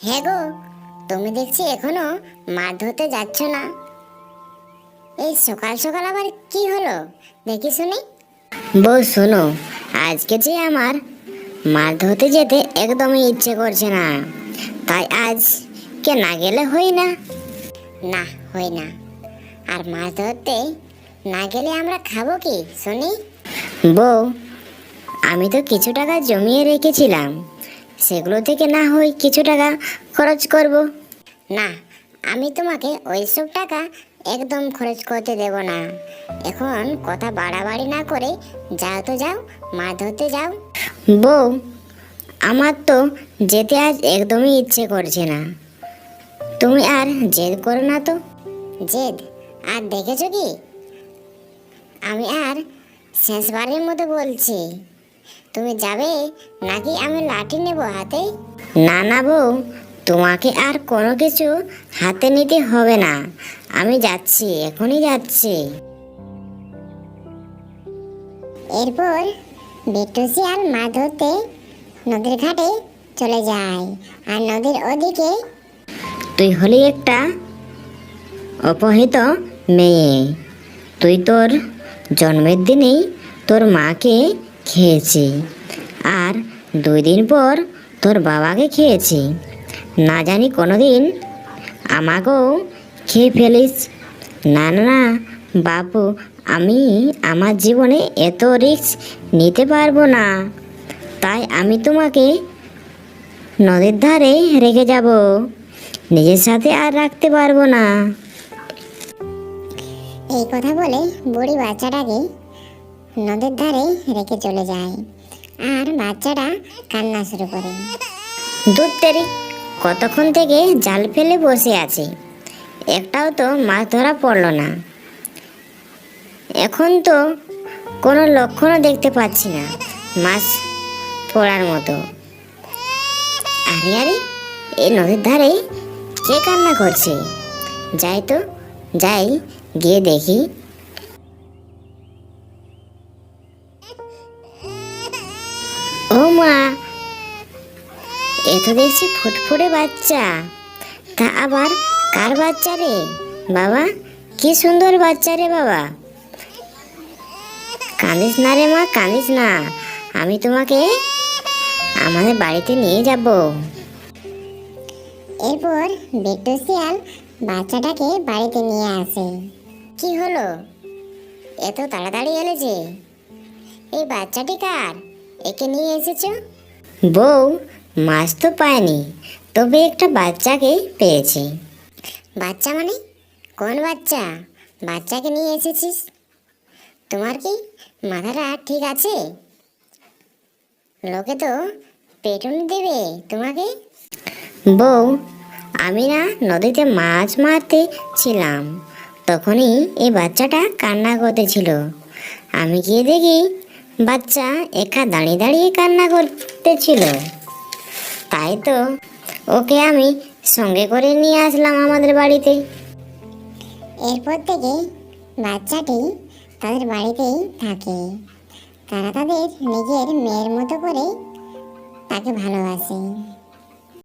হ্যাঁ গো, তুমি দেখছি এখনো মাছ ধরতে যাচ্ছ না। এই সকাল সকাল আবার কি হলো দেখি শুনি। বউ শোনো, আজকে যে আমার মাছ ধরতে যেতে একদমই ইচ্ছে করছে না, তাই আজ কে না গেলে হয় না। না, হয় না। আর মাছ ধরতে না গেলে আমরা খাবো কি শুনি? বউ, আমি তো কিছু টাকা জমিয়ে রেখেছিলাম, সেগুলো থেকে না হয় কিছু টাকা খরচ করব। না, আমি তোমাকে ওইসব টাকা একদম খরচ করতে দেব না। এখন কথা বাড়াবাড়ি না করে যাও তো যাও, মাছ ধরতে যাও। বউ, আমার তো যেতে আজ একদমই ইচ্ছে করছে না। তুমি আর জেদ করো না তো। জেদ? আর দেখেছো কি, আমি আর শেষবারের মতো বলছি, তুমি যাবে নাকি আমি লাঠি নেব হাতে? না না বউ, তোমাকে আর কোনো কিছু হাতে নিতে হবে না, আমি যাচ্ছি, এখনই যাচ্ছি। এরপর বিট্টু শিয়াল মাছ ধরতে নদীর ঘাটে চলে যায়। আর নদীর ওদিকে তুই হলি একটা অপহৃত মেয়ে। তুই তোর জন্মের দিনেই তোর মাকে খেয়েছি, আর 2 দিন পর তোর বাবাকে খেয়েছি। না জানি কোনোদিন আমাকেও খেয়ে ফেলিস। না না না বাপু, আমি আমার জীবনে এত রিস্ক নিতে পারবো না, তাই আমি তোমাকে নদীর ধারে রেখে যাব, নিজের সাথে আর রাখতে পারবো না। এই কথা বলে বুড়ি বাচ্চাটাকে নদীর ধারে রেখে চলে যায়, আর বাচ্চাটা কান্না শুরু করে। দুধ তেরি, কতক্ষণ থেকে জাল ফেলে বসে আছি, একটাও তো মাছ ধরা পড়লো না। এখন তো কোনো লক্ষণও দেখতে পাচ্ছি না মাছ পড়ার মতো। আরে আরে, এই নদীর ধারে কে কান্না করছে? যাই তো, যাই গিয়ে দেখি। ও মা, এ তো দেখছি ফুটফুটে বাচ্চা। তা আবার কার বাচ্চা রে বাবা? কি সুন্দর বাচ্চা রে বাবা। কাঁদিস না রে মা, কাঁদিস না, আমি তোমাকে আমাদের বাড়িতে নিয়ে যাব। এরপর বিট্টু শিয়াল বাচ্চাটাকে বাড়িতে নিয়ে আসে। কি হলো, এত তাড়াতাড়ি এলে যে? এই বাচ্চাটি কার? একে নিয়ে এসেছো? বউ, মাছ তো পায়নি, তবে একটা বাচ্চাকে পেয়েছি। বাচ্চা মানে? কোন বাচ্চা? বাচ্চাকে নিয়ে এসেছিস? তোমার কি মাথাটা ঠিক আছে? লোকে তো পেটুনি দেবে তোমাকে। বউ, আমি না নদীতে মাছ মারতে ছিলাম, তখনই এই বাচ্চাটা কান্না করতেছিল। আমি গিয়ে দেখি বাচ্চা একা দাঁড়িয়ে দাঁড়িয়ে কান্না করতেছিল, তাই তো ওকে আমি সঙ্গে করে নিয়ে আসলাম আমাদের বাড়িতে। এরপর থেকে বাচ্চাটি তাদের বাড়িতেই থাকে। তারা তাদের নিজের মেয়ের মতো করে তাকে ভালোবাসে।